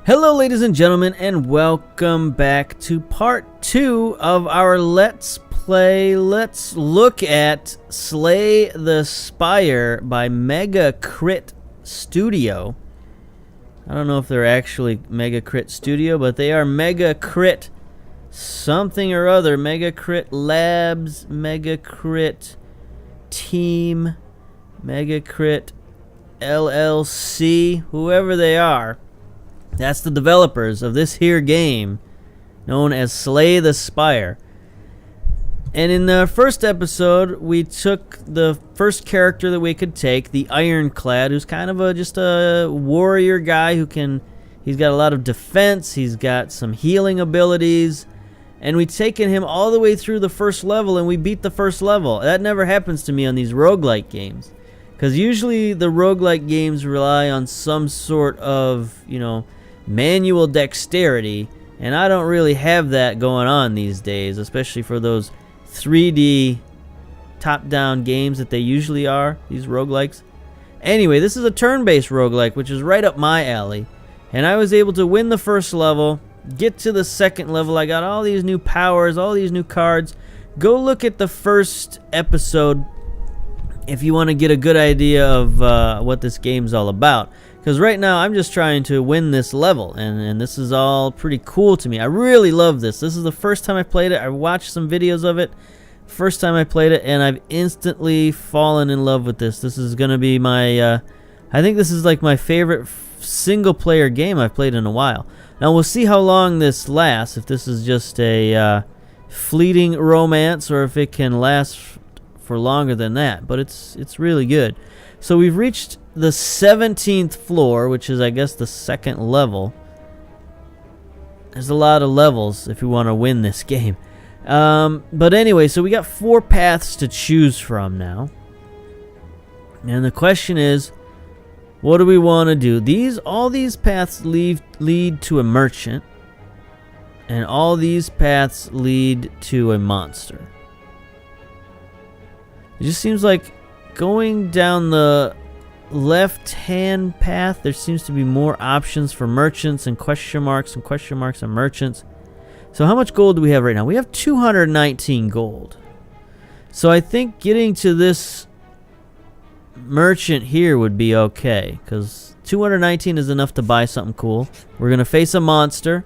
Hello ladies and gentlemen, and welcome back to part 2 of our Let's Play. Let's look at Slay the Spire by Mega Crit Studio. I don't know if they're actually Mega Crit Studio, but they are Mega Crit something or other. Mega Crit Labs, Mega Crit Team, Mega Crit LLC, whoever they are. That's the developers of this here game, known as Slay the Spire. And in the first episode, we took the first character that we could take, the Ironclad, who's kind of just a warrior guy he's got a lot of defense, he's got some healing abilities, and we'd taken him all the way through the first level, and we beat the first level. That never happens to me on these roguelike games, because usually the roguelike games rely on some sort of, manual dexterity, and I don't really have that going on these days, especially for those 3D top-down games that they usually are, these roguelikes. Anyway, this is a turn-based roguelike, which is right up my alley, and I was able to win the first level, get to the second level. I got all these new powers, all these new cards. Go look at the first episode if you want to get a good idea of what this game's all about. Because right now, I'm just trying to win this level, and this is all pretty cool to me. I really love this. This is the first time I played it. I watched some videos of it. First time I played it, and I've instantly fallen in love with this. This is going to be my, I think this is like my favorite single-player game I've played in a while. Now, we'll see how long this lasts, if this is just a fleeting romance, or if it can last for longer than that. But it's really good. So we've reached the 17th floor, which is, I guess, the second level. There's a lot of levels if you want to win this game. But anyway, so we got 4 paths to choose from now. And the question is, what do we want to do? All these paths lead to a merchant. And all these paths lead to a monster. It just seems like going down the left-hand path, there seems to be more options for merchants and question marks and merchants. So how much gold do we have right now? We have 219 gold. So I think getting to this merchant here would be okay, because 219 is enough to buy something cool. We're going to face a monster.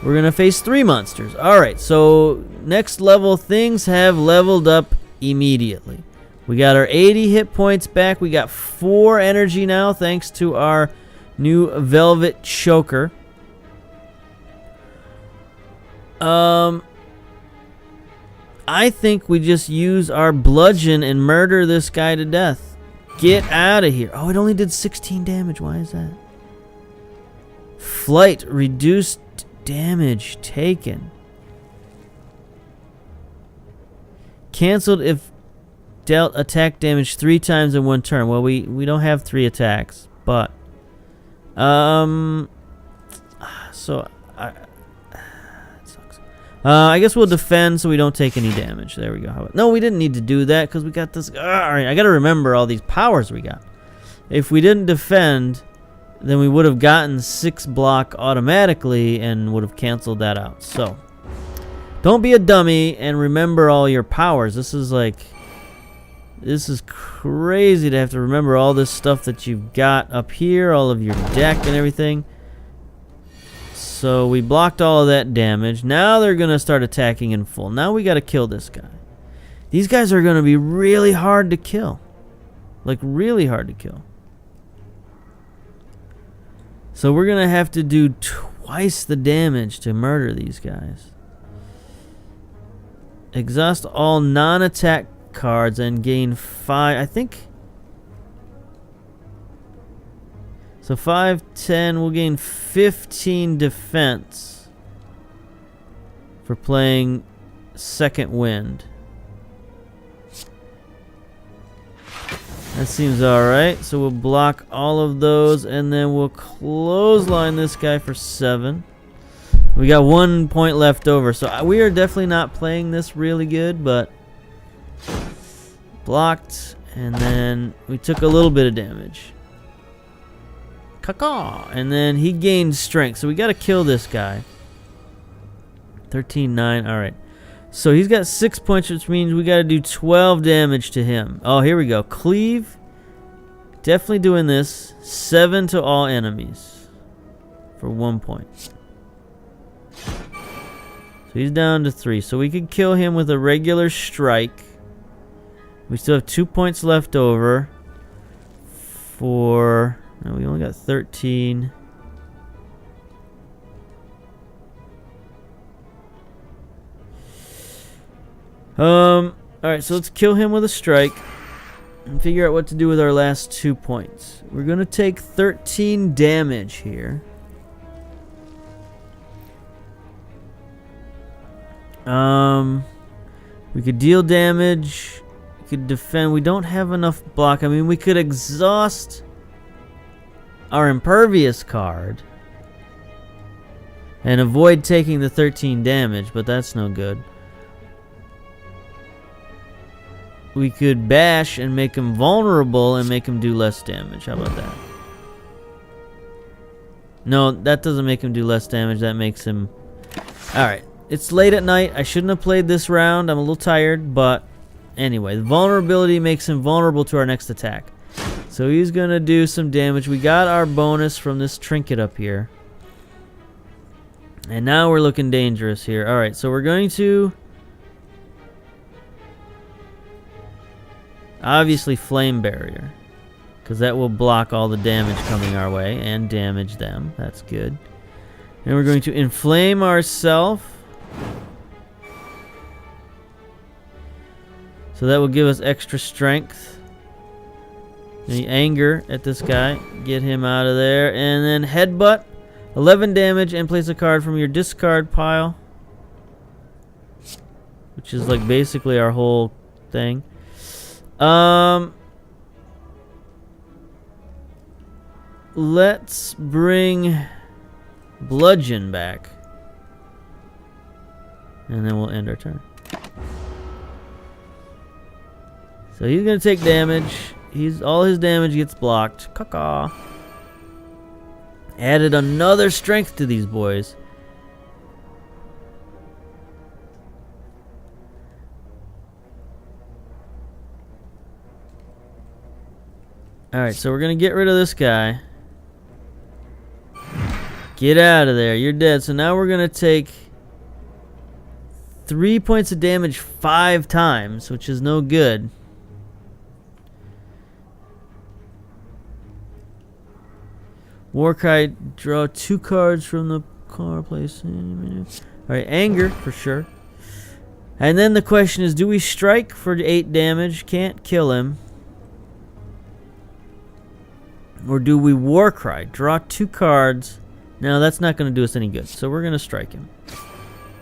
We're going to face 3 monsters. Alright, so next level, things have leveled up immediately. We got our 80 hit points back. We got 4 energy now, thanks to our new Velvet Choker. I think we just use our bludgeon and murder this guy to death. Get out of here. Oh, it only did 16 damage. Why is that? Flight. Reduced damage taken. Canceled if dealt attack damage 3 times in 1 turn. Well, we don't have 3 attacks, but so it sucks. I guess we'll defend so we don't take any damage. There we go. No, we didn't need to do that because we got this. All right, I got to remember all these powers we got. If we didn't defend, then we would have gotten 6 block automatically and would have canceled that out. So don't be a dummy and remember all your powers. This is crazy to have to remember all this stuff that you've got up here, all of your deck and everything. So we blocked all of that damage. Now they're going to start attacking in full. Now we got to kill this guy. These guys are going to be really hard to kill. Like, really hard to kill. So we're going to have to do twice the damage to murder these guys. Exhaust all non-attack cards and gain 5, I think. So 5, 10, we'll gain 15 defense for playing Second Wind. That seems alright. So we'll block all of those and then we'll clothesline this guy for 7. We got 1 point left over, so we are definitely not playing this really good, but blocked, and then we took a little bit of damage. Caw-caw. And then he gained strength. So we got to kill this guy. 13-9. All right. So he's got 6 points, which means we got to do 12 damage to him. Oh, here we go. Cleave. Definitely doing this. 7 to all enemies for 1 point. So he's down to 3. So we could kill him with a regular strike. We still have 2 points left over for... No, we only got 13. Alright, so let's kill him with a strike and figure out what to do with our last 2 points. We're gonna take 13 damage here. We could deal damage. We could defend. We don't have enough block. I mean, we could exhaust our impervious card and avoid taking the 13 damage, but that's no good. We could bash and make him vulnerable and make him do less damage. How about that? No, that doesn't make him do less damage. That makes him... Alright. It's late at night. I shouldn't have played this round. I'm a little tired, but anyway. The vulnerability makes him vulnerable to our next attack. So he's going to do some damage. We got our bonus from this trinket up here. And now we're looking dangerous here. Alright, so we're going to... Obviously flame barrier, because that will block all the damage coming our way and damage them. That's good. And we're going to inflame ourselves. So that will give us extra strength. The anger at this guy. Get him out of there. And then headbutt. 11 damage and place a card from your discard pile. Which is like basically our whole thing. Let's bring bludgeon back. And then we'll end our turn. So he's gonna take damage. All his damage gets blocked. Caw-caw. Added another strength to these boys. Alright, so we're gonna get rid of this guy. Get out of there. You're dead. So now we're gonna take 3 points of damage 5 times, which is no good. Warcry, draw 2 cards from the card place. Alright, anger for sure. And then the question is, do we strike for 8 damage? Can't kill him. Or do we Warcry? Draw 2 cards. No, that's not going to do us any good. So we're going to strike him.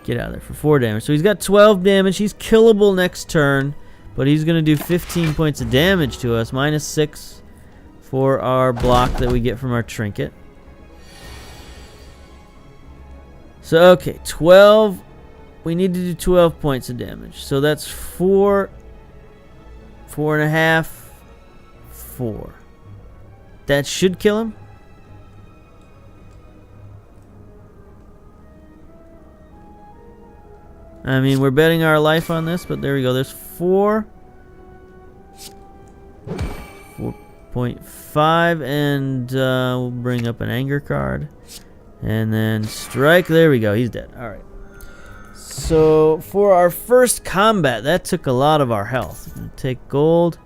Get out of there for 4 damage. So he's got 12 damage. He's killable next turn. But he's going to do 15 points of damage to us. Minus 6 for our block that we get from our trinket. So, okay. 12. We need to do 12 points of damage. So that's 4. 4.5. 4. That should kill him. I mean, we're betting our life on this, but there we go. There's 4. 4.5, and we'll bring up an anger card. And then strike. There we go. He's dead. Alright. So, for our first combat, that took a lot of our health. Take gold.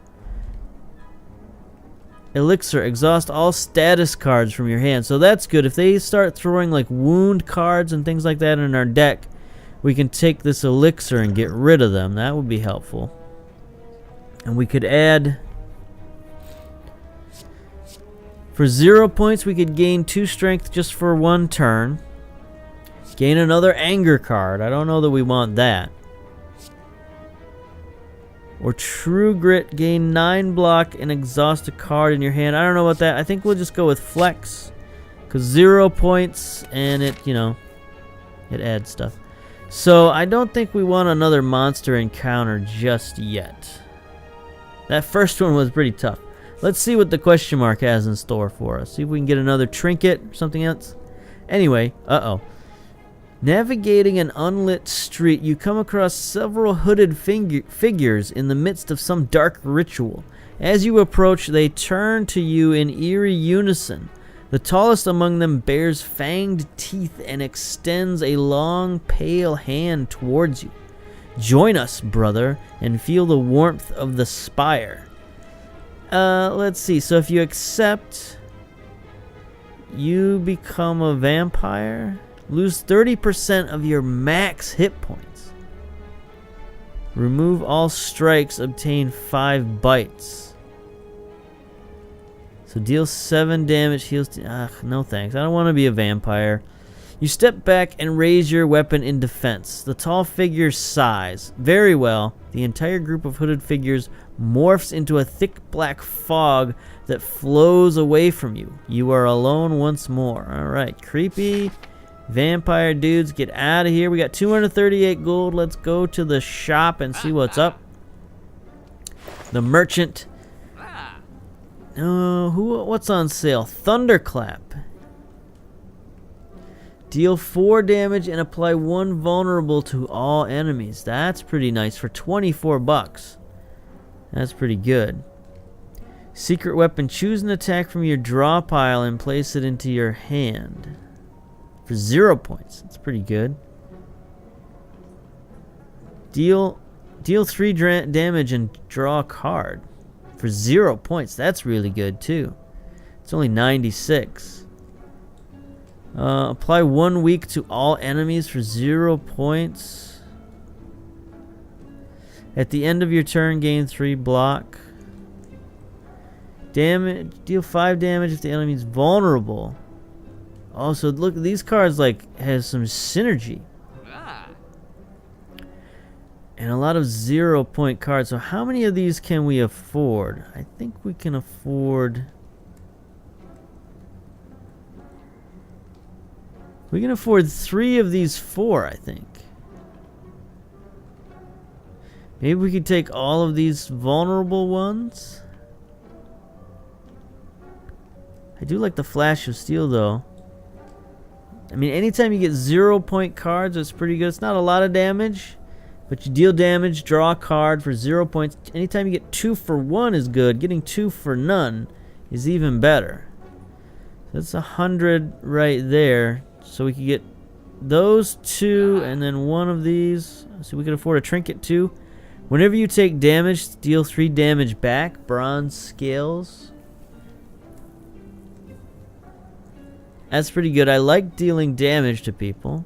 Elixir, exhaust all status cards from your hand. So that's good. If they start throwing like wound cards and things like that in our deck, we can take this elixir and get rid of them. That would be helpful. And we could add... For 0 points, we could gain 2 strength just for 1 turn. Gain another anger card. I don't know that we want that. Or True Grit, gain 9 block and exhaust a card in your hand. I don't know about that. I think we'll just go with Flex. Because 0 points and it, you know, it adds stuff. So I don't think we want another monster encounter just yet. That first one was pretty tough. Let's see what the question mark has in store for us. See if we can get another trinket or something else. Anyway, navigating an unlit street, you come across several hooded figures in the midst of some dark ritual. As you approach, they turn to you in eerie unison. The tallest among them bears fanged teeth and extends a long, pale hand towards you. Join us, brother, and feel the warmth of the Spire. Let's see. So if you accept, you become a vampire. Lose 30% of your max hit points. Remove all strikes. Obtain 5 bites. So deal 7 damage. Heals. No thanks. I don't want to be a vampire. You step back and raise your weapon in defense. The tall figure sighs. Very well. The entire group of hooded figures morphs into a thick black fog that flows away from you. You are alone once more. Alright, creepy vampire dudes, get out of here. We got 238 gold. Let's go to the shop and see what's up. The merchant. What's on sale? Thunderclap. Deal 4 damage and apply 1 vulnerable to all enemies. That's pretty nice for 24 bucks. That's pretty good. Secret weapon. Choose an attack from your draw pile and place it into your hand. For 0 points. That's pretty good. Deal 3 damage and draw a card. For 0 points. That's really good too. It's only 96. Apply 1 weak to all enemies for 0 points. At the end of your turn, gain 3 block. Damage. Deal 5 damage if the enemy is vulnerable. Oh, so look, these cards has some synergy. And a lot of 0 point cards. So how many of these can we afford? I think we can afford... We can afford 3 of these 4, I think. Maybe we could take all of these vulnerable ones. I do like the Flash of Steel, though. I mean, anytime you get 0 point cards, it's pretty good. It's not a lot of damage, but you deal damage, draw a card for 0 points. Anytime you get 2 for 1 is good. Getting 2 for none is even better. That's 100 right there. So we could get those 2 and then 1 of these. So we could afford a trinket too. Whenever you take damage, deal 3 damage back. Bronze scales. That's pretty good. I like dealing damage to people.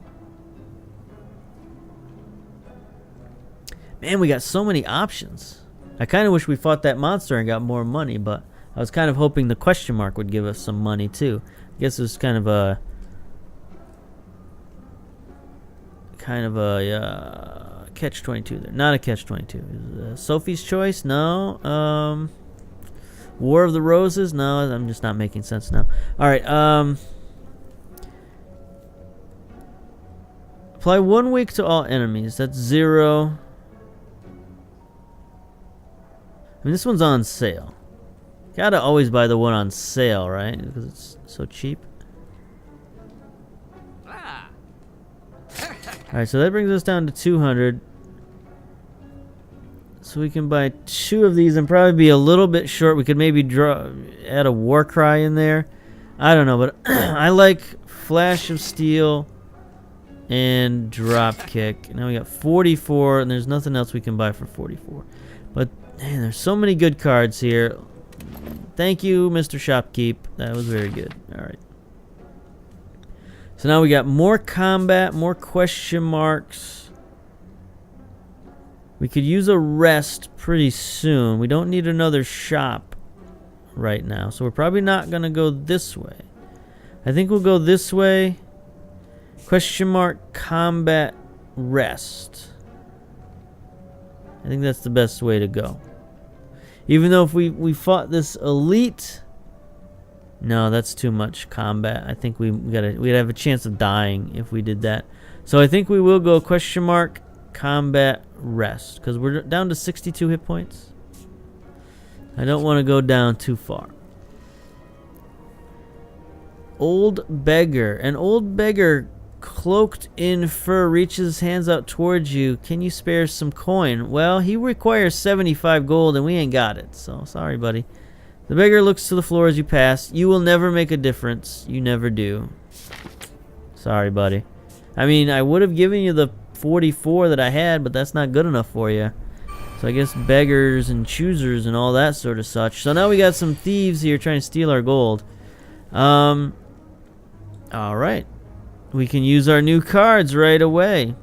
Man, we got so many options. I kind of wish we fought that monster and got more money, but I was kind of hoping the question mark would give us some money too. I guess it was kind of a catch-22 there. Not a catch-22. Sophie's Choice? No. War of the Roses? No, I'm just not making sense now. Alright, apply 1 weak to all enemies. That's 0. I mean, this one's on sale. Gotta always buy the one on sale, right? Because it's so cheap. Alright, so that brings us down to 200. So we can buy 2 of these and probably be a little bit short. We could maybe add a war cry in there. I don't know, but I like Flash of Steel and Drop Kick. Now we got 44, and there's nothing else we can buy for 44. But man, there's so many good cards here. Thank you, Mr. Shopkeep. That was very good. Alright. So now we got more combat, more question marks. We could use a rest pretty soon. We don't need another shop right now. So we're probably not going to go this way. I think we'll go this way. Question mark, combat, rest. I think that's the best way to go. Even though if we fought this elite... No, that's too much combat. I think we'd have a chance of dying if we did that. So I think we will go question mark, combat, rest. Because we're down to 62 hit points. I don't want to go down too far. Old beggar. An old beggar cloaked in fur reaches his hands out towards you. Can you spare some coin? Well, he requires 75 gold and we ain't got it. So, sorry, buddy. The beggar looks to the floor as you pass. You will never make a difference. You never do. Sorry, buddy. I mean, I would have given you the 44 that I had, but that's not good enough for you. So I guess beggars and choosers and all that sort of such. So now we got some thieves here trying to steal our gold. Alright. We can use our new cards right away.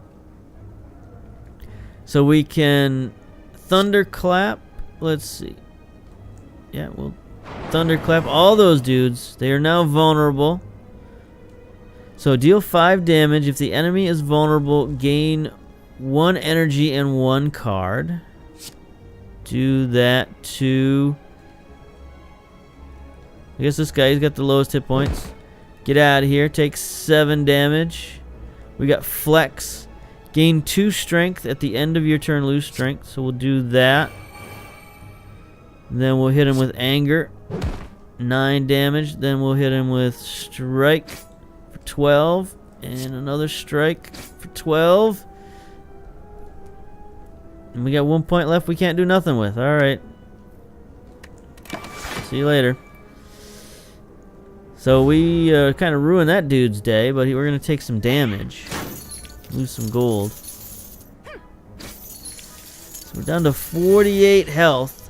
So we can thunderclap. Let's see. Yeah, we'll thunderclap all those dudes. They are now vulnerable. So deal 5 damage. If the enemy is vulnerable, gain 1 energy and 1 card. Do that to... I guess this guy, he's got the lowest hit points. Get out of here. Take 7 damage. We got flex. Gain 2 strength at the end of your turn. Lose strength. So we'll do that. And then we'll hit him with anger. 9 damage. Then we'll hit him with strike for 12. And another strike for 12. And we got 1 point left we can't do nothing with. Alright. See you later. So we kind of ruined that dude's day, but we're going to take some damage. Lose some gold. So we're down to 48 health.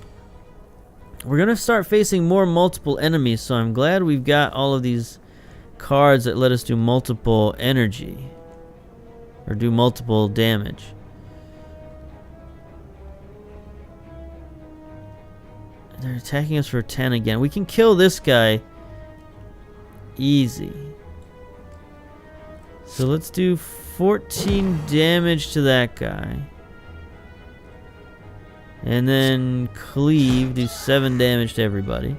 We're going to start facing more multiple enemies, so I'm glad we've got all of these cards that let us do multiple energy. Or do multiple damage. They're attacking us for 10 again. We can kill this guy easy. So let's do 14 damage to that guy. And then cleave, do 7 damage to everybody.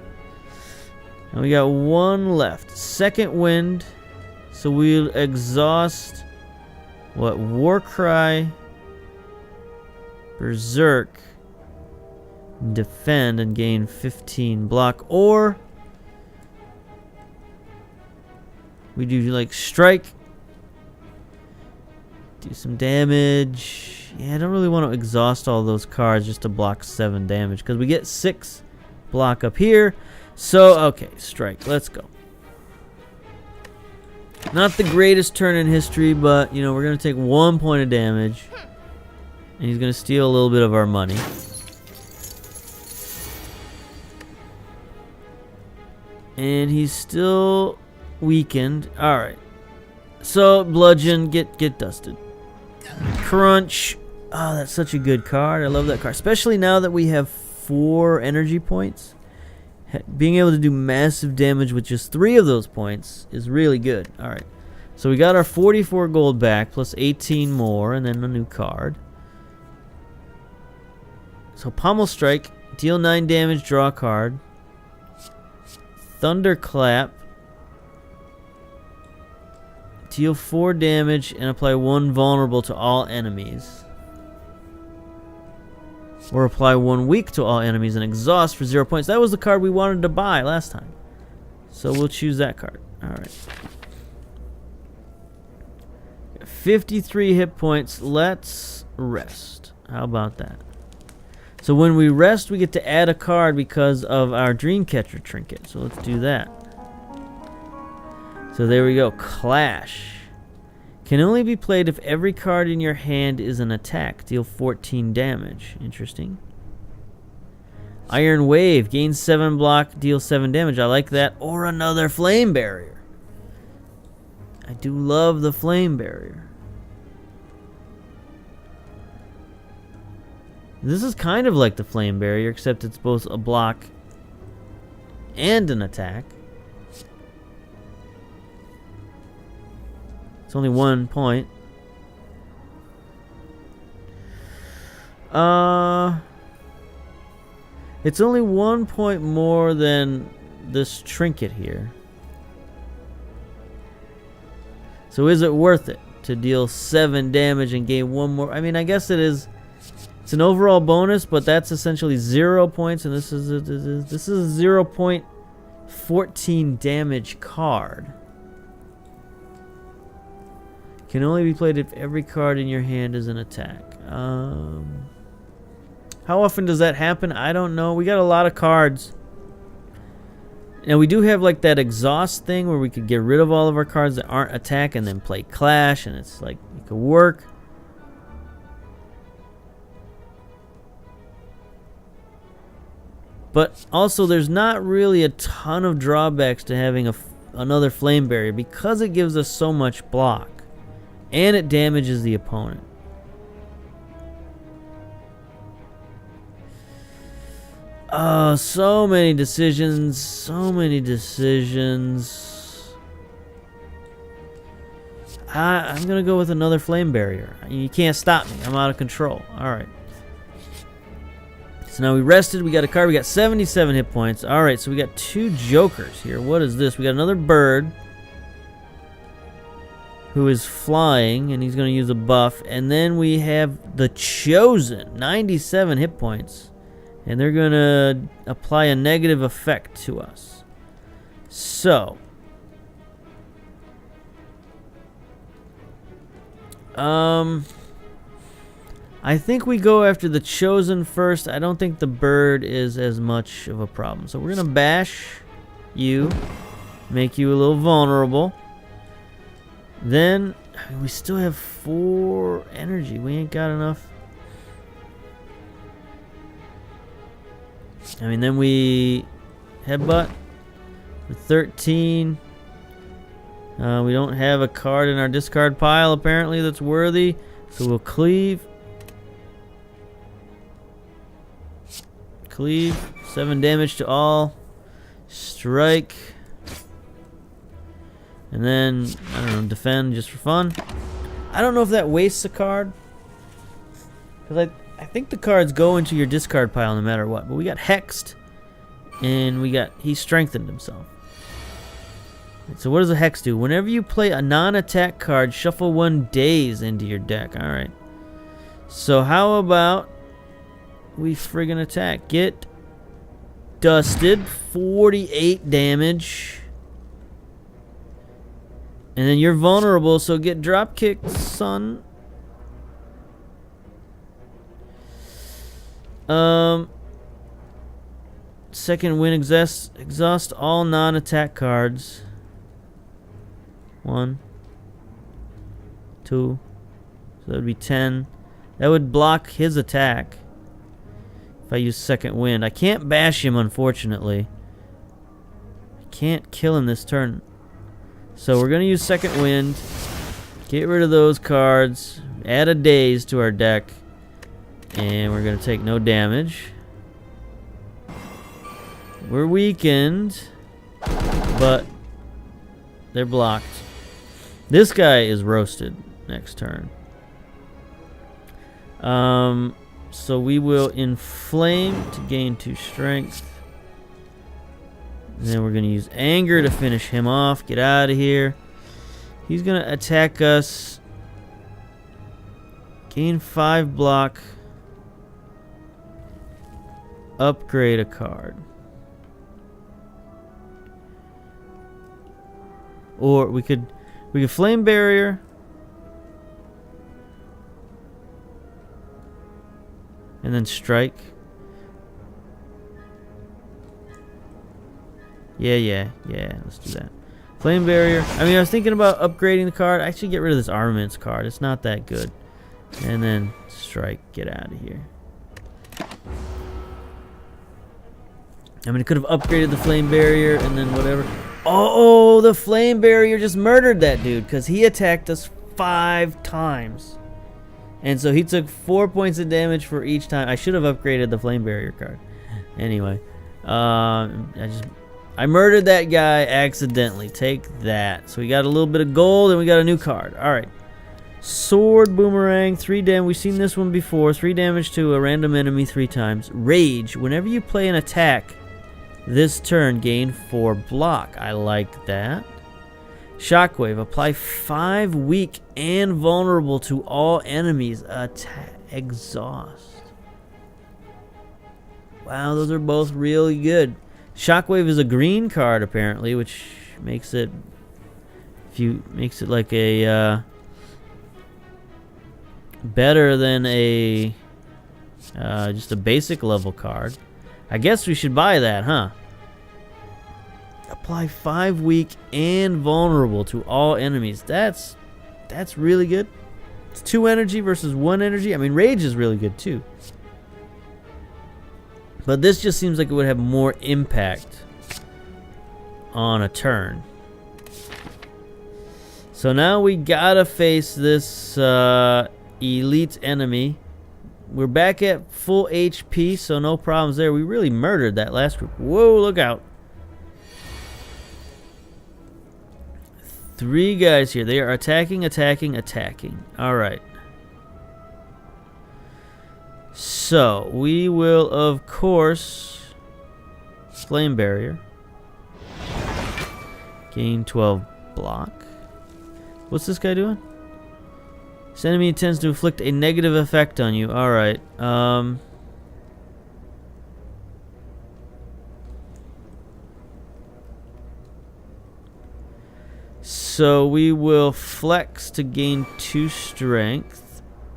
And we got 1 left. Second wind. So we'll exhaust what? Warcry, Berserk, defend and gain 15 block, or we do like strike, do some damage. Yeah, I don't really want to exhaust all those cards just to block 7 damage because we get 6 block up here. So okay, strike, let's go. Not the greatest turn in history, but you know, we're gonna take 1 point of damage and he's gonna steal a little bit of our money. And he's still weakened. Alright. So, bludgeon, get dusted. Crunch. Oh, that's such a good card. I love that card. Especially now that we have 4 energy points. Being able to do massive damage with just 3 of those points is really good. Alright. So we got our 44 gold back, plus 18 more, and then a new card. So, Pommel Strike. Deal 9 damage, draw a card. Thunderclap. Deal 4 damage and apply 1 vulnerable to all enemies. Or apply 1 weak to all enemies and exhaust for 0 points. That was the card we wanted to buy last time. So we'll choose that card. Alright. 53 hit points. Let's rest. How about that? So when we rest, we get to add a card because of our Dreamcatcher trinket. So let's do that. So there we go. Clash. Can only be played if every card in your hand is an attack. Deal 14 damage. Interesting. Iron Wave. Gain 7 block. Deal 7 damage. I like that. Or another Flame Barrier. I do love the Flame Barrier. This is kind of like the Flame Barrier, except it's both a block and an attack. It's only 1 point. It's only 1 point more than this trinket here. So is it worth it to deal 7 damage and gain 1 more? I mean, I guess it is It's an overall bonus, but that's essentially 0 points, and this is a 0.14 damage card. Can only be played if every card in your hand is an attack. How often does that happen? I don't know. We got a lot of cards. Now we do have like that exhaust thing where we could get rid of all of our cards that aren't attack and then play Clash, and it's like it could work. But also there's not really a ton of drawbacks to having another Flame Barrier because it gives us so much block and it damages the opponent. Oh, so many decisions. So many decisions. I'm going to go with another Flame Barrier. You can't stop me. I'm out of control. Alright. So now we rested. We got a card. We got 77 hit points. Alright, so we got 2 Jokers here. What is this? We got another bird who is flying, and he's going to use a buff. And then we have the Chosen. 97 hit points. And they're going to apply a negative effect to us. So. I think we go after the Chosen first. I don't think the bird is as much of a problem. So we're going to bash you. Make you a little vulnerable. Then, we still have 4 energy. We ain't got enough. Then we headbutt with 13. We don't have a card in our discard pile apparently that's worthy, so we'll cleave. Cleave, 7 damage to all. Strike. And then, I don't know, defend just for fun. I don't know if that wastes a card, because I think the cards go into your discard pile no matter what. But we got hexed, and he strengthened himself. So what does a hex do? Whenever you play a non-attack card, shuffle 1 daze into your deck. Alright. So how about we friggin' attack? Get dusted. 48 damage. And then you're vulnerable, so get drop kicked, son. Second win, exhaust all non-attack cards. 1, 2, so that would be 10. That would block his attack if I use second wind. I can't bash him, unfortunately. I can't kill him this turn. So we're going to use second wind. Get rid of those cards. Add a daze to our deck. And we're going to take no damage. We're weakened, but they're blocked. This guy is roasted next turn. So we will inflame to gain 2 strength. And then we're going to use anger to finish him off. Get out of here. He's going to attack us. Gain 5 block. Upgrade a card. Or we could Flame Barrier. And then strike. Yeah, let's do that. Flame Barrier. I was thinking about upgrading the card. I should get rid of this Armaments card. It's not that good. And then strike. Get out of here. It could have upgraded the Flame Barrier and then whatever. Oh, the Flame Barrier just murdered that dude because he attacked us 5 times. And so he took 4 points of damage for each time. I should have upgraded the Flame Barrier card. Anyway, I murdered that guy accidentally. Take that. So we got a little bit of gold and we got a new card. All right. Sword Boomerang, 3 damage. We've seen this one before. 3 damage to a random enemy 3 times. Rage. Whenever you play an attack this turn, gain 4 block. I like that. Shockwave. Apply 5 weak and vulnerable to all enemies. Attack. Exhaust. Wow, those are both really good. Shockwave is a green card apparently, which makes it like a better than a just a basic level card. I guess we should buy that, huh? Apply 5 weak and vulnerable to all enemies. That's really good. It's 2 energy versus 1 energy. I mean, rage is really good too. But this just seems like it would have more impact on a turn. So now we gotta face this elite enemy. We're back at full HP, so no problems there. We really murdered that last group. Whoa, look out. 3 guys here. They are attacking. Alright. So, we will, of course, Flame Barrier. Gain 12 block. What's this guy doing? This enemy intends to inflict a negative effect on you. Alright. So we will flex to gain 2 strength.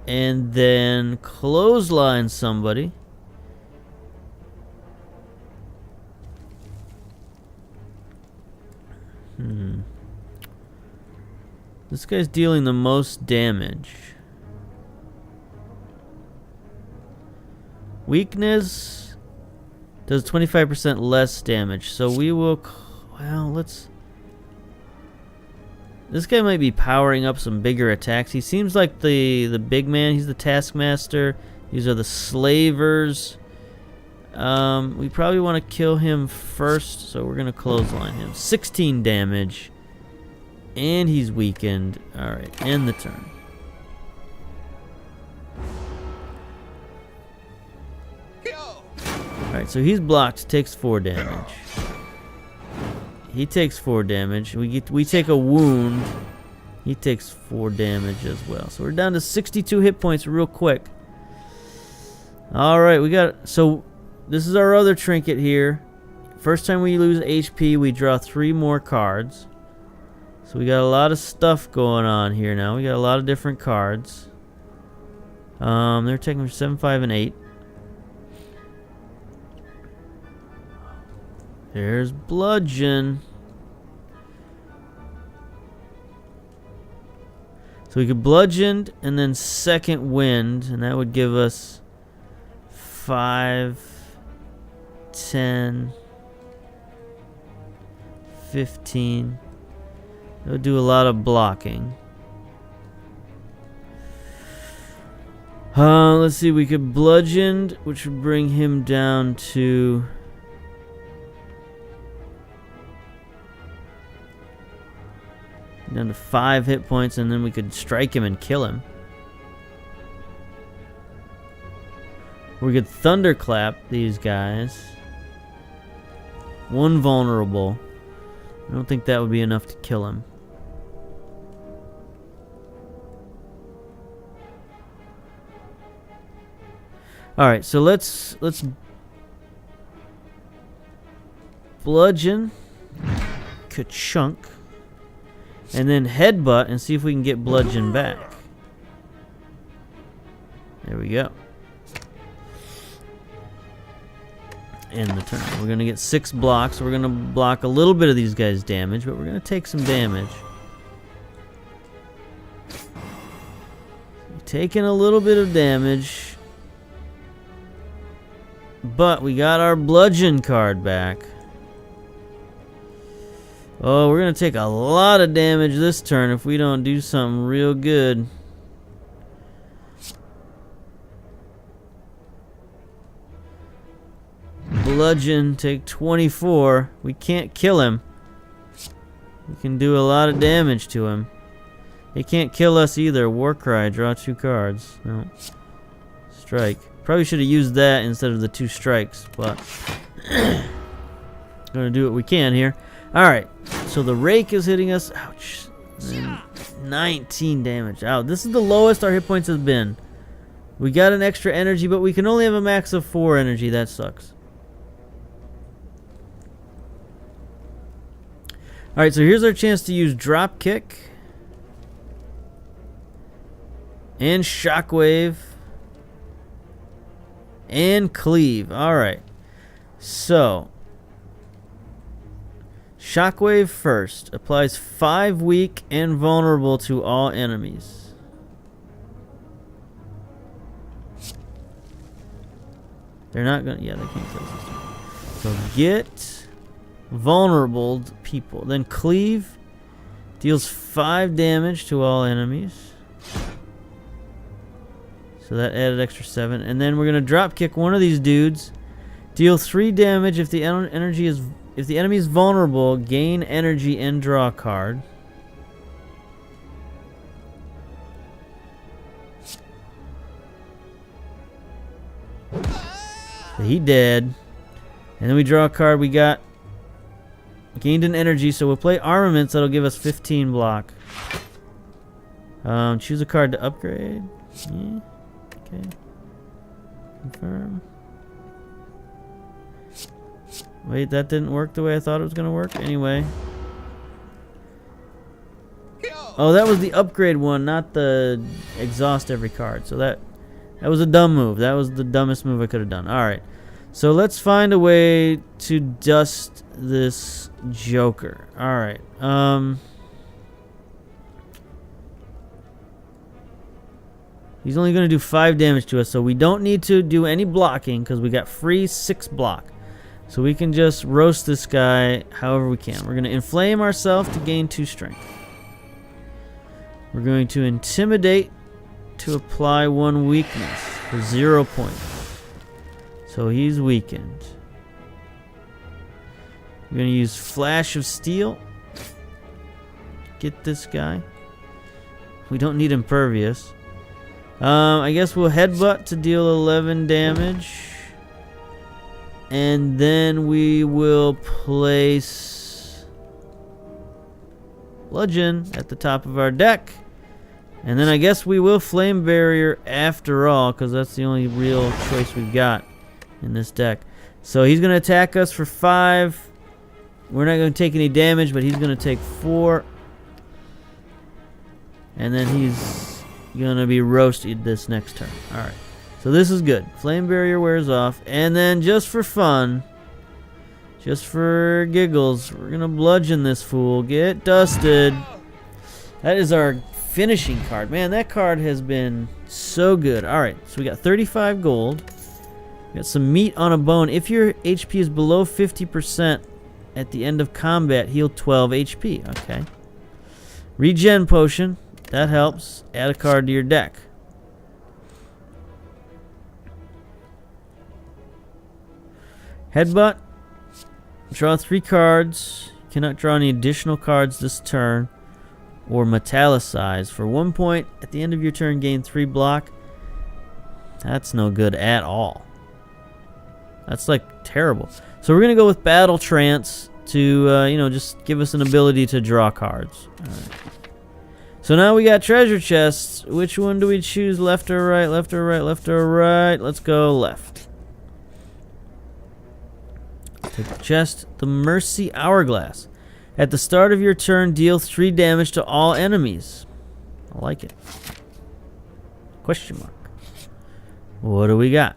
And then clothesline somebody. This guy's dealing the most damage. Weakness does 25% less damage. So we will... Well, let's... This guy might be powering up some bigger attacks. He seems like the big man. He's the Taskmaster. These are the Slavers. We probably want to kill him first, so we're going to clothesline him. 16 damage. And he's weakened. Alright, end the turn. Alright, so he's blocked. Takes 4 damage. He takes 4 damage. We take a wound. He takes 4 damage as well. So we're down to 62 hit points real quick. Alright, we got... So, this is our other trinket here. First time we lose HP, we draw 3 more cards. So we got a lot of stuff going on here now. We got a lot of different cards. They're taking 7, 5, and 8. There's Bludgeon. So we could Bludgeon and then Second Wind, and that would give us 5, 10, 15. It would do a lot of blocking. Let's see, we could Bludgeon, which would bring him down to... Down to 5 hit points, and then we could strike him and kill him. We could Thunderclap these guys. 1 vulnerable. I don't think that would be enough to kill him. Alright, so let's Bludgeon, Ka-chunk, and then Headbutt and see if we can get Bludgeon back. There we go. End the turn. We're going to get 6 blocks. So we're going to block a little bit of these guys' damage, but we're going to take some damage. Taking a little bit of damage. But we got our Bludgeon card back. Oh, we're going to take a lot of damage this turn if we don't do something real good. Bludgeon, take 24. We can't kill him. We can do a lot of damage to him. He can't kill us either. Warcry, draw 2 cards. No. Strike. Probably should have used that instead of the 2 strikes, but gonna do what we can here. Alright, so the Rake is hitting us. Ouch. 19 damage. Ow, this is the lowest our hit points have been. We got an extra energy, but we can only have a max of 4 energy. That sucks. Alright, so here's our chance to use drop kick. And shockwave. And cleave. Alright. So. Shockwave first. Applies 5 weak and vulnerable to all enemies. They're not gonna... Yeah, they can't kill us. So get vulnerable people. Then cleave. Deals 5 damage to all enemies. So that added extra 7. And then we're gonna drop kick one of these dudes. Deal 3 damage if the enemy is vulnerable. Gain energy and draw a card. So he dead. And then we draw a card. We got gained an energy, so we'll play armaments. That'll give us 15 block. Choose a card to upgrade. Yeah. Okay. Confirm. Wait, that didn't work the way I thought it was going to work. Anyway. Oh, that was the upgrade one, not the exhaust every card. So that was a dumb move. That was the dumbest move I could have done. Alright. So let's find a way to dust this Joker. Alright. He's only going to do 5 damage to us, so we don't need to do any blocking because we got free 6 block. So we can just roast this guy however we can. We're going to inflame ourselves to gain 2 strength. We're going to intimidate to apply 1 weakness for 0 points. So he's weakened. We're going to use Flash of Steel. Get this guy. We don't need Impervious. I guess we'll Headbutt to deal 11 damage. And then we will place Bludgeon at the top of our deck. And then I guess we will Flame Barrier after all, because that's the only real choice we've got in this deck. So he's going to attack us for 5. We're not going to take any damage, but he's going to take 4. And then he's going to be roasted this next turn. Alright. So this is good. Flame Barrier wears off. And then just for fun, just for giggles, we're going to bludgeon this fool. Get dusted. That is our finishing card. Man, that card has been so good. Alright, so we got 35 gold. We got some meat on a bone. If your HP is below 50% at the end of combat, heal 12 HP. Okay. Regen potion. That helps. Add a card to your deck. Headbutt. Draw 3 cards. You cannot draw any additional cards this turn. Or metallicize. For 1 point, at the end of your turn, gain 3 block. That's no good at all. That's like terrible. So we're going to go with Battle Trance to, just give us an ability to draw cards. Alright. So now we got treasure chests. Which one do we choose? Left or right? Left or right? Left or right? Let's go left. Take the chest. The Mercy Hourglass. At the start of your turn, deal 3 damage to all enemies. I like it. Question mark. What do we got?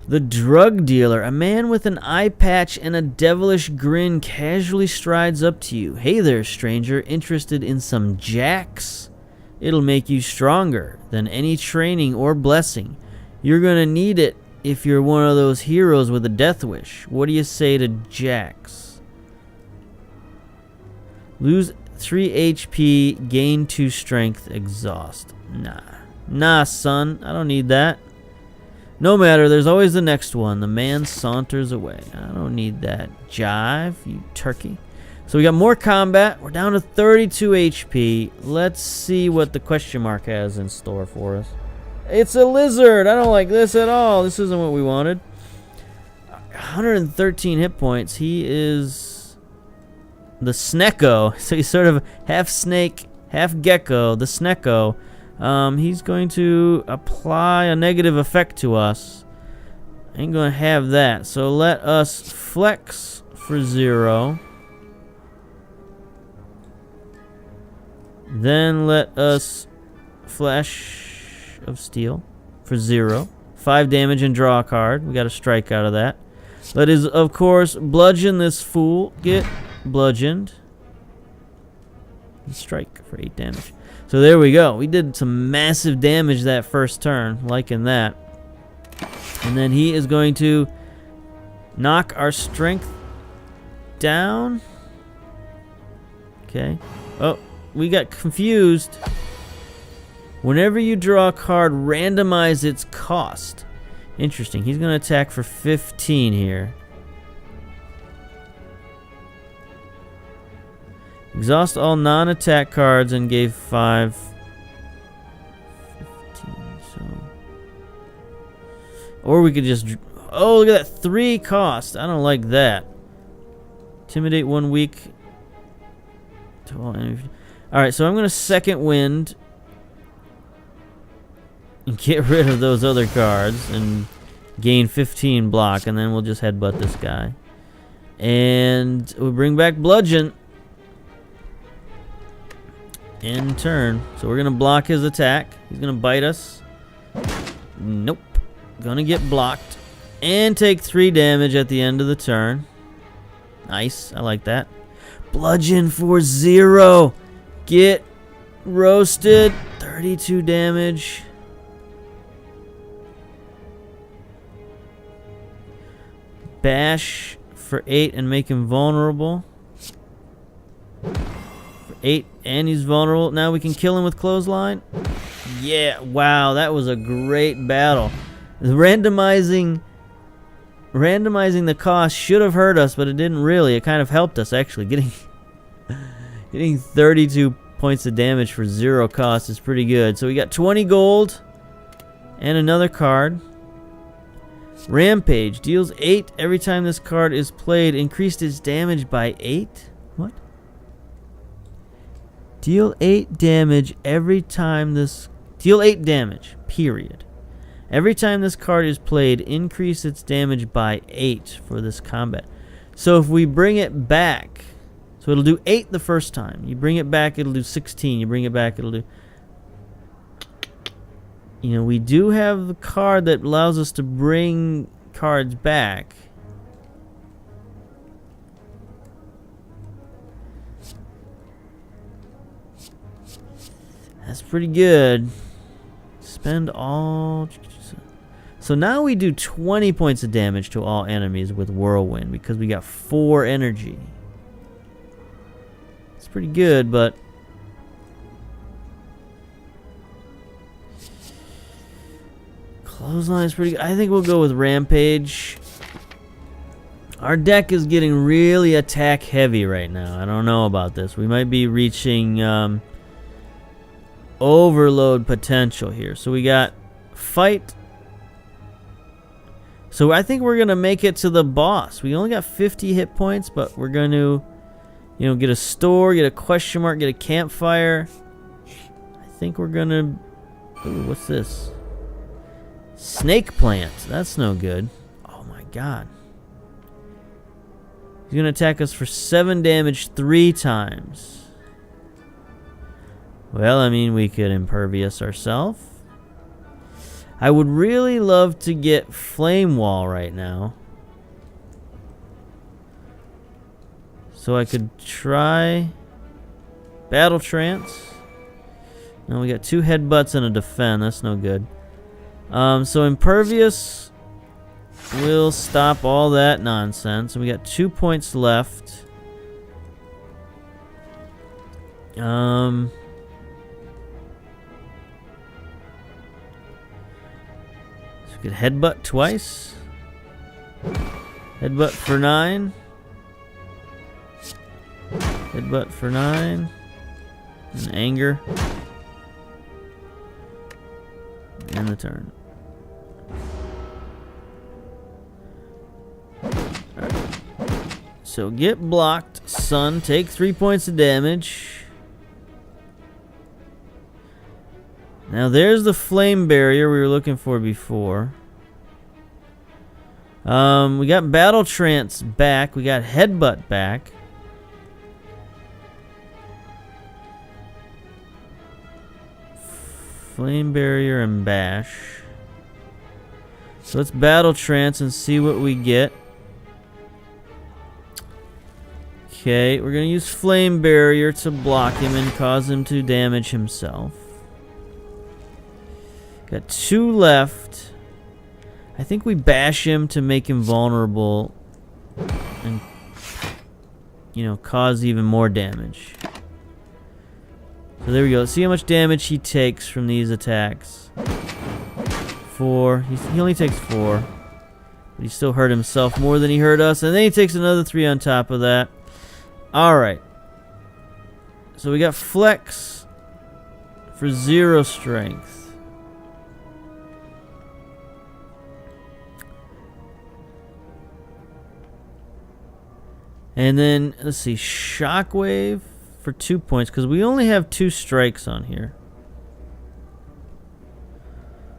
The Drug Dealer. A man with an eye patch and a devilish grin casually strides up to you. Hey there, stranger. Interested in some jacks? It'll make you stronger than any training or blessing. You're gonna need it if you're one of those heroes with a death wish. What do you say to jacks? Lose 3 HP, gain 2 strength, exhaust. Nah, son. I don't need that. No matter, there's always the next one. The man saunters away. I don't need that jive, you turkey. So we got more combat. We're down to 32 HP. Let's see what the question mark has in store for us. It's a lizard. I don't like this at all. This isn't what we wanted. 113 hit points. He is the Snecko. So he's sort of half snake, half gecko. The Snecko. He's going to apply a negative effect to us. Ain't gonna have that. So let us flex for 0. Then let us flash of steel for 0. 5 damage and draw a card. We got a strike out of that. Let us, of course, bludgeon this fool. Get bludgeoned. And strike for 8 damage. So there we go. We did some massive damage that first turn. Liking that. And then he is going to knock our strength down. Okay. Oh, we got confused. Whenever you draw a card, randomize its cost. Interesting. He's going to attack for 15 here. Exhaust all non-attack cards and gave 5. 15, so. Or we could just... Oh, look at that. 3 cost. I don't like that. Intimidate 1 week. Alright, so I'm going to second wind. And get rid of those other cards. And gain 15 block. And then we'll just headbutt this guy. And we'll bring back bludgeon. End turn. So we're going to block his attack. He's going to bite us. Nope. Going to get blocked. And take 3 damage at the end of the turn. Nice. I like that. Bludgeon for 0. Get roasted. 32 damage. Bash for 8 and make him vulnerable. 8, and he's vulnerable. Now we can kill him with clothesline. Yeah, wow, that was a great battle. Randomizing the cost should have hurt us, but it didn't really. It kind of helped us, actually. Getting 32 points of damage for 0 cost is pretty good. So we got 20 gold and another card. Rampage deals 8 every time this card is played. Increased its damage by 8. What? Deal 8 damage every time this... Deal 8 damage, period. Every time this card is played, increase its damage by 8 for this combat. So if we bring it back... So it'll do 8 the first time. You bring it back, it'll do 16. You bring it back, it'll do... You know, we do have the card that allows us to bring cards back. That's pretty good. Spend all... So now we do 20 points of damage to all enemies with Whirlwind because we got 4 energy. It's pretty good, but... Clothesline is pretty good. I think we'll go with Rampage. Our deck is getting really attack heavy right now. I don't know about this. We might be reaching... overload potential here. So we got fight. So I think we're gonna make it to the boss. We only got 50 hit points, but we're gonna, you know, get a store, get a question mark, get a campfire. I think we're gonna... Ooh, what's this? Snake plant. That's no good. Oh my god. He's gonna attack us for 7 damage 3 times. Well, I mean, we could impervious ourselves. I would really love to get Flame Wall right now. So I could try Battle Trance. No, we got 2 headbutts and a defend. That's no good. So Impervious will stop all that nonsense. And we got 2 points left. So we could headbutt twice. Headbutt for 9. Headbutt for 9. And anger. And the turn. Alright. So get blocked, son. Take 3 points of damage. Now there's the flame barrier we were looking for before. We got Battle Trance back. We got Headbutt back. Flame Barrier and Bash. So let's Battle Trance and see what we get. Okay, we're going to use Flame Barrier to block him and cause him to damage himself. Got 2 left. I think we bash him to make him vulnerable and, you know, cause even more damage. So there we go. Let's see how much damage he takes from these attacks. 4. He only takes 4. But he still hurt himself more than he hurt us. And then he takes another 3 on top of that. Alright. So we got Flex for 0 strength. And then, let's see, Shockwave for 2 points, because we only have 2 strikes on here.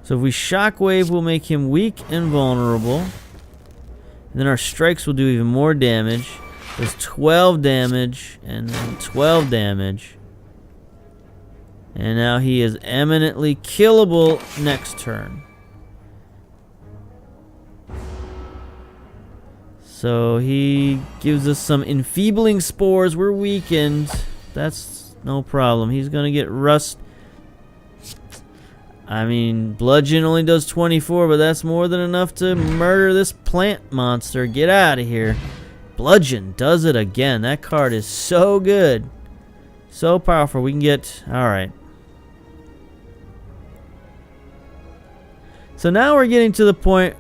So if we Shockwave, we'll make him weak and vulnerable. And then our strikes will do even more damage. There's 12 damage, and then 12 damage. And now he is eminently killable next turn. So he gives us some enfeebling spores. We're weakened. That's no problem. He's going to get rust. I mean, bludgeon only does 24, but that's more than enough to murder this plant monster. Get out of here. Bludgeon does it again. That card is so good. So powerful. We can get... Alright. So now we're getting to the point...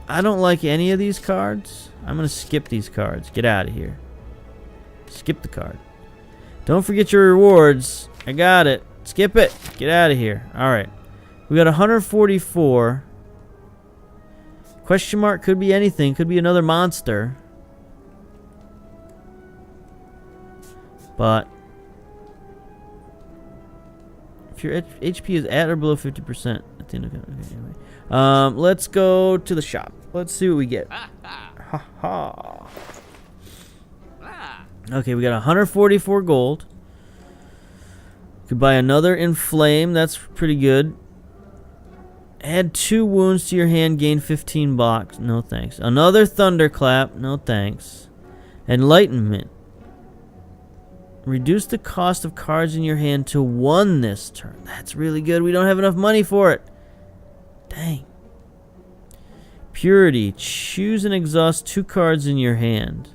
I don't like any of these cards. I'm going to skip these cards. Get out of here. Skip the card. Don't forget your rewards. I got it. Skip it. Get out of here. Alright. We got 144. Question mark could be anything. Could be another monster. But if your HP is at or below 50% at the end of the anyway. Let's go to the shop. Let's see what we get. Ha ha. Okay, we got 144 gold. Could buy another Inflame. That's pretty good. Add 2 wounds to your hand. Gain 15 blocks. No thanks. Another Thunderclap. No thanks. Enlightenment. Reduce the cost of cards in your hand to 1 this turn. That's really good. We don't have enough money for it. Dang. Purity. Choose and exhaust 2 cards in your hand.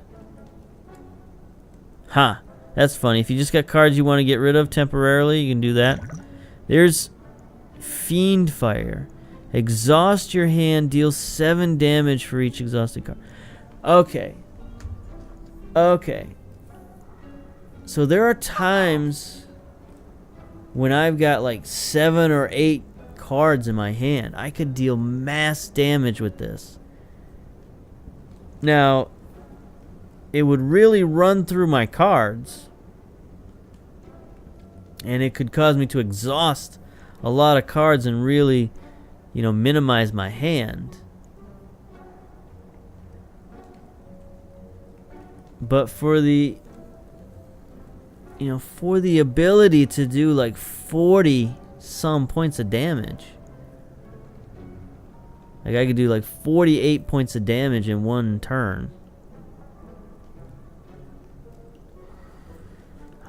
Ha. That's funny. If you just got cards you want to get rid of temporarily, you can do that. There's Fiend Fire. Exhaust your hand. Deals 7 damage for each exhausted card. Okay. Okay. So there are times when I've got like 7 or 8 cards in my hand. I could deal mass damage with this. Now, it would really run through my cards. And it could cause me to exhaust a lot of cards and really, you know, minimize my hand. But for the... You know, for the ability to do like 40 some points of damage. Like I could do like 48 points of damage in 1 turn.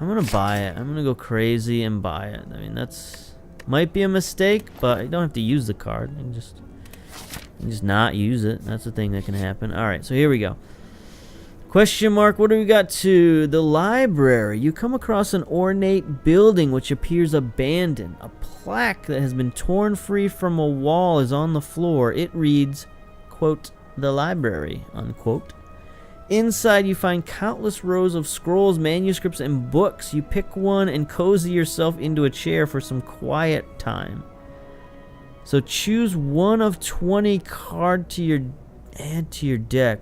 I'm gonna buy it. I'm gonna go crazy and buy it. I mean, that's might be a mistake, but I don't have to use the card. I can just not use it. That's the thing that can happen. Alright, so here we go. Question mark, what do we got to? The library. You come across an ornate building which appears abandoned. A plaque that has been torn free from a wall is on the floor. It reads, quote, "The library," unquote. Inside you find countless rows of scrolls, manuscripts, and books. You pick one and cozy yourself into a chair for some quiet time. So choose one of 20 add to your deck.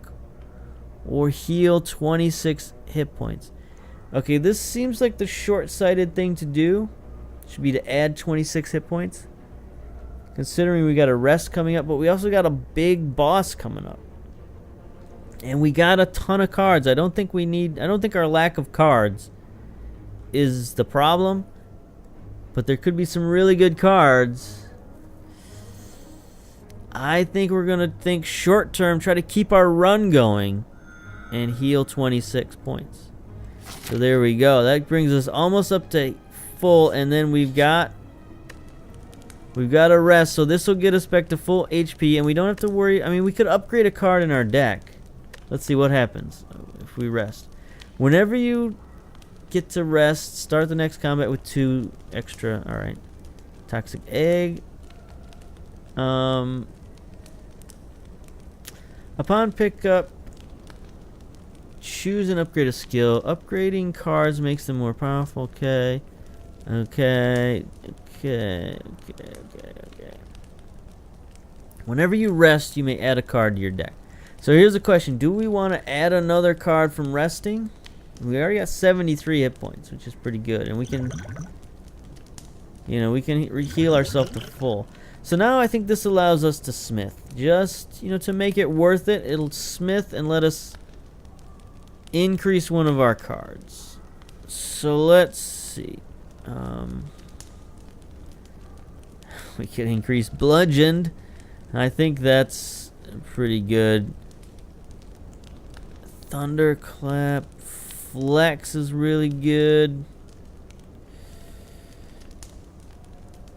Or heal 26 hit points. Okay, this seems like the short-sighted thing to do. Should be to add 26 hit points. considering we got a rest coming up, but we also got a big boss coming up. And we got a ton of cards. I don't think our lack of cards is the problem, but there could be some really good cards. I think we're going to think short term, try to keep our run going, and heal 26 points. So there we go. That brings us almost up to full, and then we've got a rest, so this will get us back to full HP, and we don't have to worry. I mean, we could upgrade a card in our deck. Let's see what happens if we rest. Whenever you get to rest, start the next combat with 2 extra. Alright. Toxic Egg. Upon pickup, choose and upgrade a skill. Upgrading cards makes them more powerful. Okay. Okay. Whenever you rest, you may add a card to your deck. So here's the question. Do we want to add another card from resting? We already got 73 hit points, which is pretty good. And we can, we can heal ourselves to full. So now I think this allows us to smith. Just, to make it worth it, it'll smith and let us increase one of our cards. So let's see. We can increase bludgeoned. I think that's pretty good. Thunderclap. Flex is really good.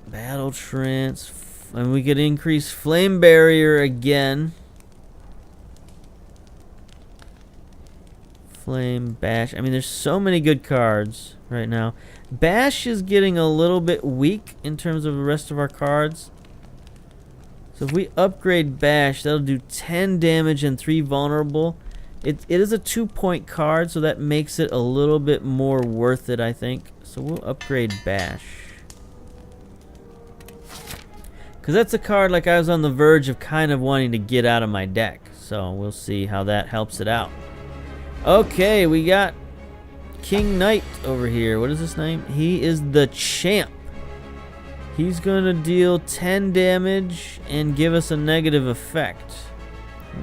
Battle Trance. And we could increase Flame Barrier again. Flame Bash. I mean, there's so many good cards right now. Bash is getting a little bit weak in terms of the rest of our cards. So if we upgrade Bash, that'll do 10 damage and 3 vulnerable. It is a 2-point card, so that makes it a little bit more worth it, I think. So we'll upgrade Bash. Because that's a card like I was on the verge of kind of wanting to get out of my deck. So we'll see how that helps it out. Okay, we got King Knight over here. What is his name? He is the champ. He's going to deal 10 damage and give us a negative effect.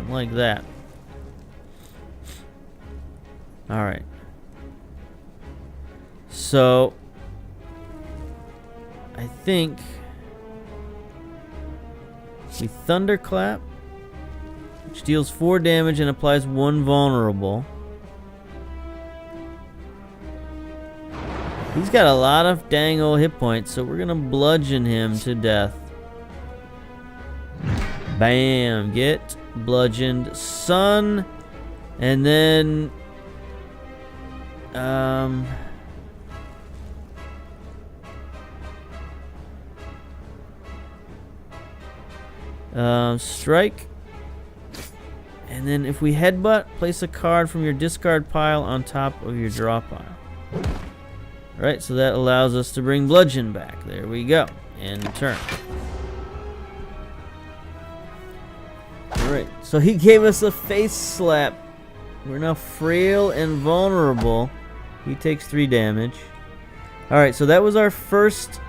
Like that. Alright. So, I think we Thunderclap, which deals 4 damage and applies 1 vulnerable. He's got a lot of dang old hit points, so we're gonna bludgeon him to death. Bam! Get bludgeoned, son, and then strike, and then if we headbutt, place a card from your discard pile on top of your draw pile. Alright, so that allows us to bring bludgeon back. There we go. And turn. Alright, so he gave us a face slap. We're now frail and vulnerable. He takes 3 damage. Alright, so that was our first.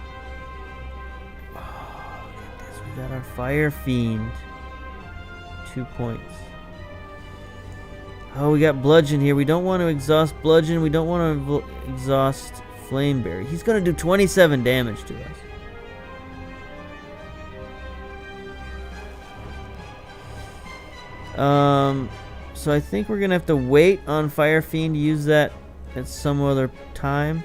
Oh, look at this. We got our Fire Fiend. 2 points. Oh, we got bludgeon here. We don't want to exhaust bludgeon. We don't want to exhaust Flame Berry. He's going to do 27 damage to us. So I think we're going to have to wait on Fire Fiend to use that at some other time.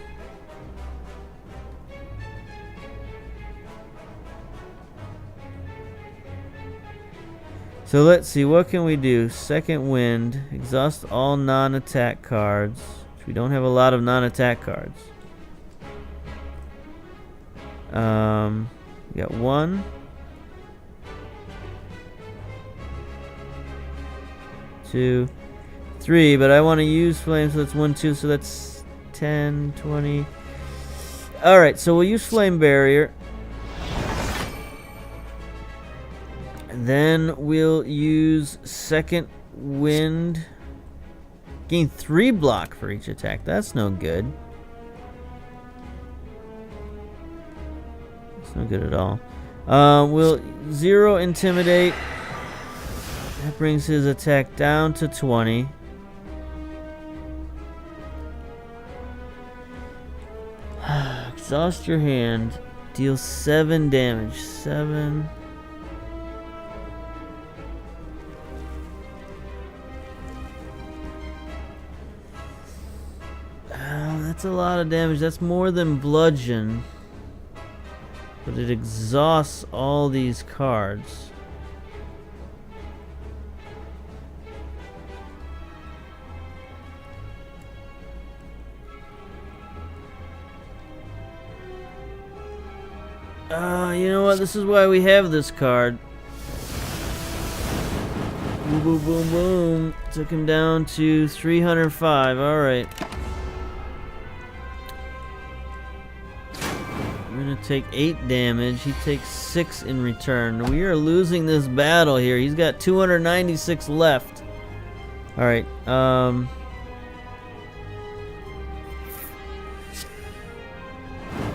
So let's see, what can we do? Second Wind, exhaust all non-attack cards, which we don't have a lot of non-attack cards. We got 1, 2, 3, but I want to use flame, so that's 1, 2, so that's 10, 20. Alright, so we'll use Flame Barrier. Then we'll use Second Wind. Gain 3 block for each attack. That's no good. That's no good at all. Will 0 intimidate. That brings his attack down to 20. Exhaust your hand. Deal 7 damage. 7. That's a lot of damage. That's more than bludgeon. But it exhausts all these cards. You know what? This is why we have this card. Boom, boom, boom, boom. Took him down to 305. Alright. We're going to take 8 damage. He takes 6 in return. We are losing this battle here. He's got 296 left. Alright.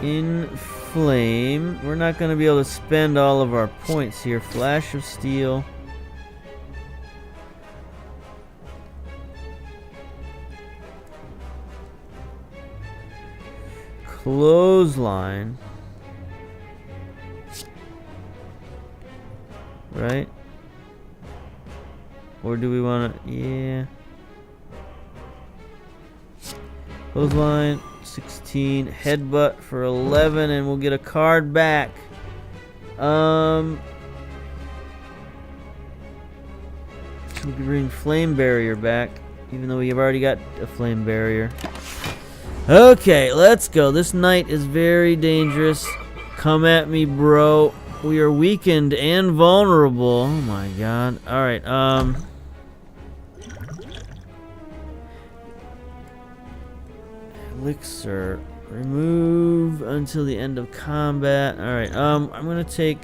In flame. We're not going to be able to spend all of our points here. Flash of steel. Clothesline. Right? Or do we want to... Yeah. Clothesline. 16. Headbutt for 11. And we'll get a card back. So we can bring Flame Barrier back. Even though we've already got a Flame Barrier. Okay, let's go. This knight is very dangerous. Come at me, bro. We are weakened and vulnerable. Oh my god. Alright, Elixir. Remove until the end of combat. Alright, I'm gonna take...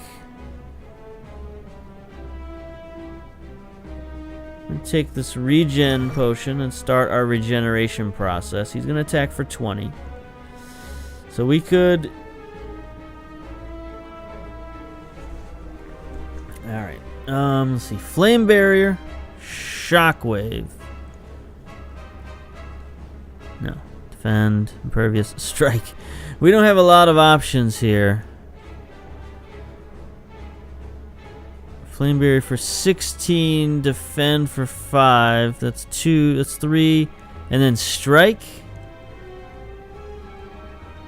take this regen potion and start our regeneration process. He's gonna attack for 20. So we could... Alright. Let's see. Flame Barrier. Shockwave. No. Defend. Impervious. Strike. We don't have a lot of options here. Flame Barrier for 16, defend for 5. That's 2, that's 3. And then strike.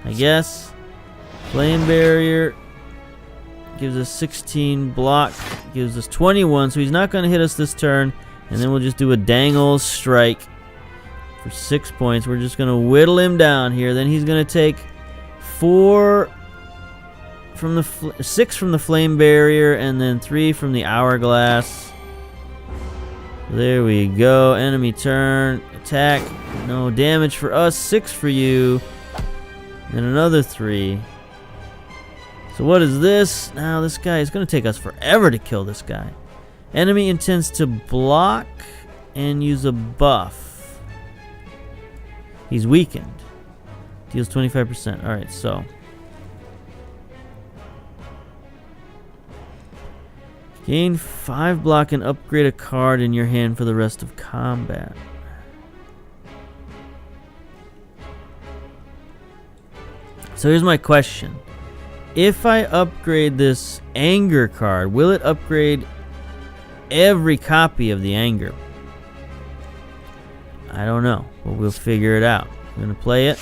I guess. Flame Barrier gives us 16, block gives us 21. So he's not going to hit us this turn. And then we'll just do a dang old strike for 6 points. We're just going to whittle him down here. Then he's going to take 4... from the 6 from the Flame Barrier, and then 3 from the Hourglass. There we go. Enemy turn. Attack. No damage for us. 6 for you. And another 3. So what is this? Now this guy is going to take us forever to kill this guy. Enemy intends to block and use a buff. He's weakened. Deals 25%. Alright, so... gain 5 block and upgrade a card in your hand for the rest of combat. So here's my question. If I upgrade this anger card, will it upgrade every copy of the anger? I don't know, but we'll figure it out. I'm going to play it.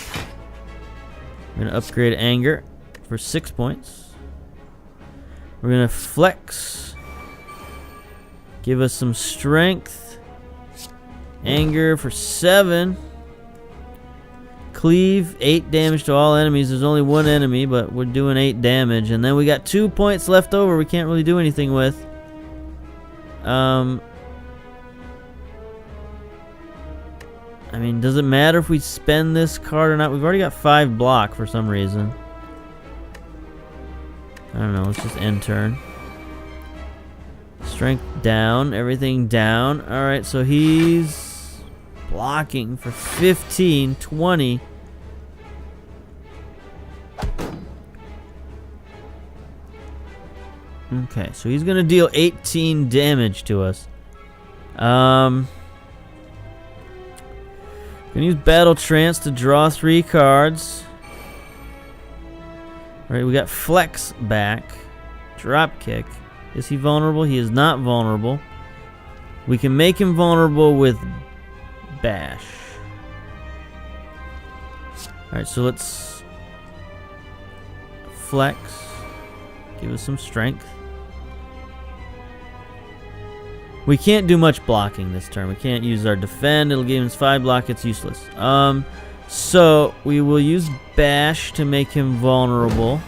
I'm going to upgrade anger for 6 points. We're going to flex. Give us some strength. Anger for 7. Cleave, 8 damage to all enemies. There's only one enemy, but we're doing 8 damage. And then we got 2 points left over we can't really do anything with. I mean, does it matter if we spend this card or not? We've already got 5 block for some reason. I don't know, let's just end turn. Strength down, everything down. Alright, so he's blocking for 15, 20. Okay, so he's gonna deal 18 damage to us. Gonna use Battle Trance to draw 3 cards. Alright, we got Flex back. Drop Kick. Is he vulnerable? He is not vulnerable. We can make him vulnerable with Bash. Alright, so let's Flex. Give us some strength. We can't do much blocking this turn. We can't use our defend. It'll give us 5 block. It's useless. So we will use Bash to make him vulnerable.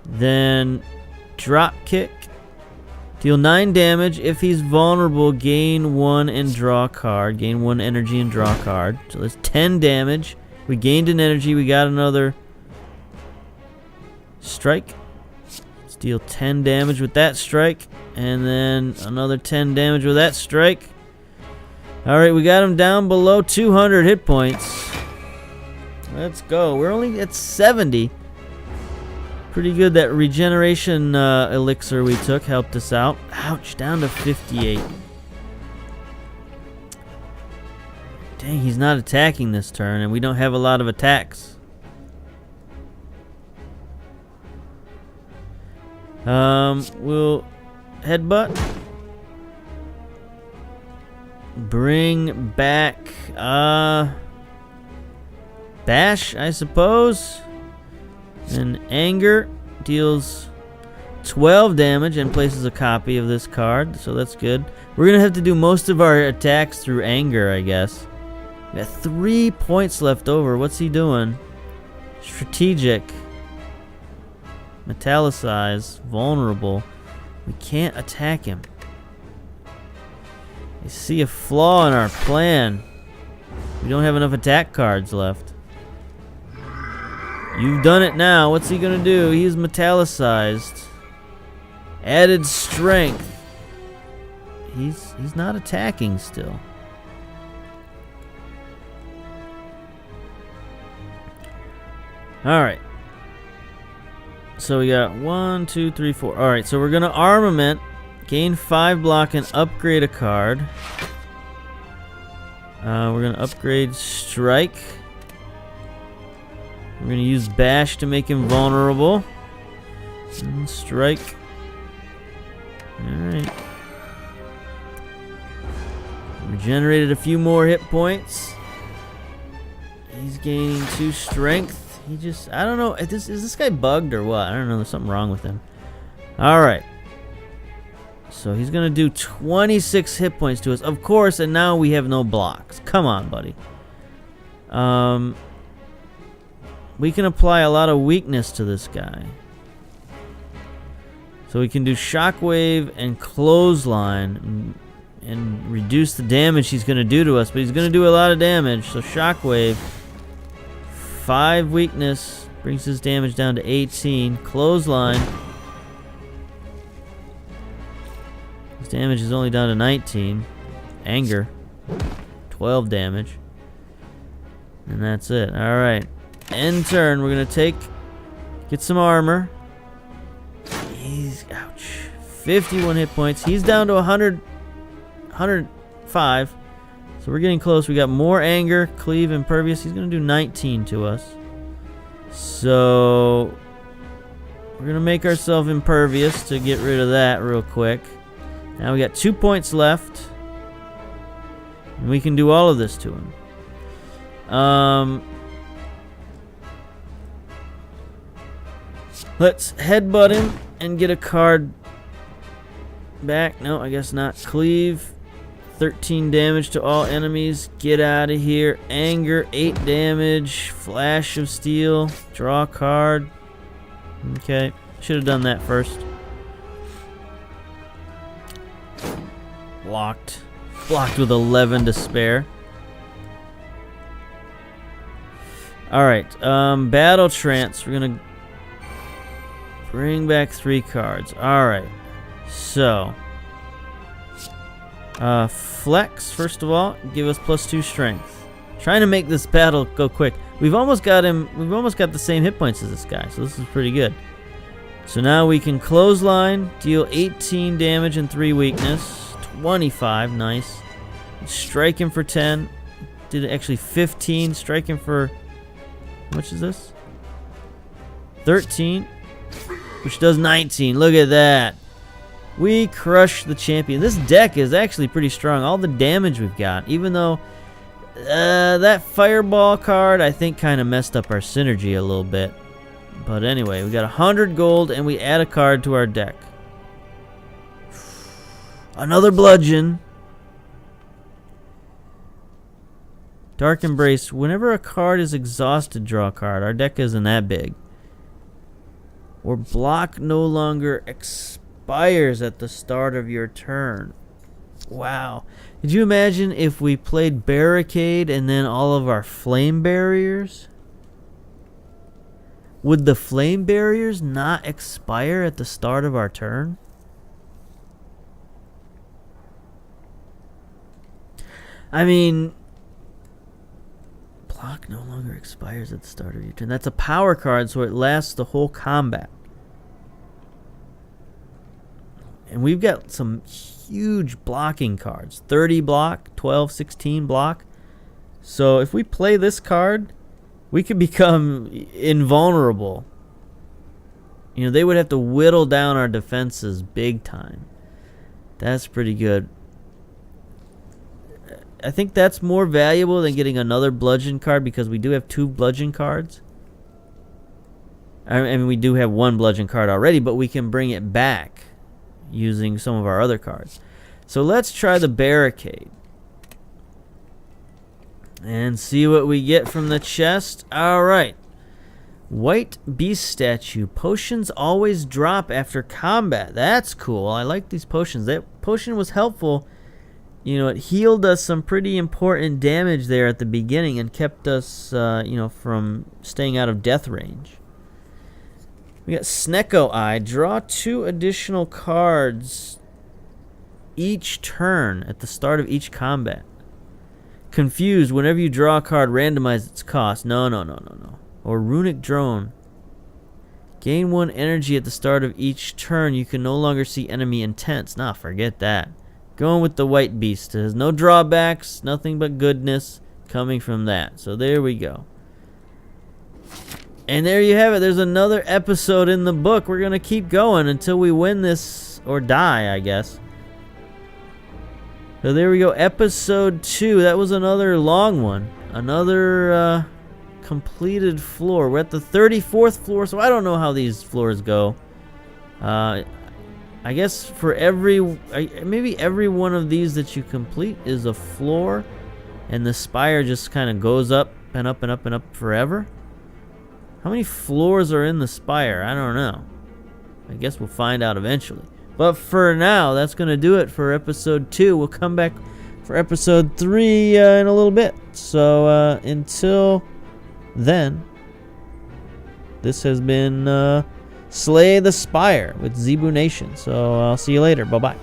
Then Drop Kick. Deal 9 damage. If he's vulnerable, gain 1 and draw a card. Gain 1 energy and draw a card. So that's 10 damage. We gained an energy. We got another strike. Let's deal 10 damage with that strike. And then another 10 damage with that strike. Alright, we got him down below 200 hit points. Let's go. We're only at 70. Pretty good. That regeneration elixir we took helped us out. Ouch, down to 58. Dang, he's not attacking this turn, and we don't have a lot of attacks. We'll headbutt. Bring back Bash, I suppose. And Anger deals 12 damage and places a copy of this card, so that's good. We're gonna have to do most of our attacks through Anger, I guess. We got 3 points left over. What's he doing? Strategic. Metallicize. Vulnerable. We can't attack him. I see a flaw in our plan. We don't have enough attack cards left. You've done it now. What's he gonna do? He's metallicized. Added strength. He's not attacking still. Alright. So we got 1, 2, 3, 4. Alright, so we're gonna armament. Gain 5 block and upgrade a card. We're going to upgrade Strike. We're going to use Bash to make him vulnerable. And Strike. Alright. Regenerated a few more hit points. He's gaining 2 strength. He just, I don't know. Is this guy bugged or what? I don't know. There's something wrong with him. Alright. So he's going to do 26 hit points to us. Of course, and now we have no blocks. Come on, buddy. We can apply a lot of weakness to this guy. So we can do Shockwave and Clothesline and reduce the damage he's going to do to us. But he's going to do a lot of damage. So Shockwave, 5 weakness, brings his damage down to 18. Clothesline. His damage is only down to 19. Anger, 12 damage. And that's it. Alright. End turn. We're going to get some armor. He's, ouch. 51 hit points. He's down to 105. So we're getting close. We got more anger, cleave, impervious. He's going to do 19 to us. So we're going to make ourselves impervious to get rid of that real quick. Now we got 2 points left. And we can do all of this to him. Let's headbutt him and get a card back. No, I guess not. Cleave. 13 damage to all enemies. Get out of here. Anger. 8 damage. Flash of Steel. Draw a card. Okay. Should have done that first. Blocked. Blocked with 11 to spare. Alright. Battle Trance. We're going to bring back 3 cards. Alright. So. Flex, first of all. Give us +2 strength. Trying to make this battle go quick. We've almost got him. We've almost got the same hit points as this guy. So this is pretty good. So now we can clothesline, deal 18 damage and 3 weakness. 25, nice. Strike him for 10. Did actually 15. Strike him for... how much is this? 13. Which does 19. Look at that. We crushed the champion. This deck is actually pretty strong. All the damage we've got. Even though that fireball card, I think, kind of messed up our synergy a little bit. But anyway, we got 100 gold and we add a card to our deck. Another bludgeon. Dark Embrace. Whenever a card is exhausted, draw a card. Our deck isn't that big. Or block no longer expires at the start of your turn. Wow. Could you imagine if we played Barricade and then all of our flame barriers? Would the flame barriers not expire at the start of our turn? I mean, block no longer expires at the start of your turn. That's a power card, so it lasts the whole combat. And we've got some huge blocking cards. 30 block, 12, 16 block. So if we play this card, we could become invulnerable. You know, they would have to whittle down our defenses big time. That's pretty good. I think that's more valuable than getting another bludgeon card because we do have 2 bludgeon cards. I mean, we do have 1 bludgeon card already, but we can bring it back using some of our other cards. So let's try the Barricade. And see what we get from the chest. Alright. White Beast Statue. Potions always drop after combat. That's cool. I like these potions. That potion was helpful. You know, it healed us some pretty important damage there at the beginning and kept us, you know, from staying out of death range. We got Snecko Eye. Draw 2 additional cards each turn at the start of each combat. Confused. Whenever you draw a card, randomize its cost. No. Or Runic Drone. Gain 1 energy at the start of each turn. You can no longer see enemy intents. Nah, forget that. Going with the White Beast. It has no drawbacks. Nothing but goodness coming from that. So there we go. And there you have it. There's another episode in the book. We're going to keep going until we win this or die, I guess. So there we go, episode 2. That was another long one. Another completed floor. We're at the 34th floor, so I don't know how these floors go. I guess for maybe every one of these that you complete is a floor, and the spire just kind of goes up and up and up and up forever. How many floors are in the spire? I don't know. I guess we'll find out eventually. But for now, that's going to do it for episode 2. We'll come back for episode 3 in a little bit. So until then, this has been Slay the Spire with Zebu Nation. So I'll see you later. Bye-bye.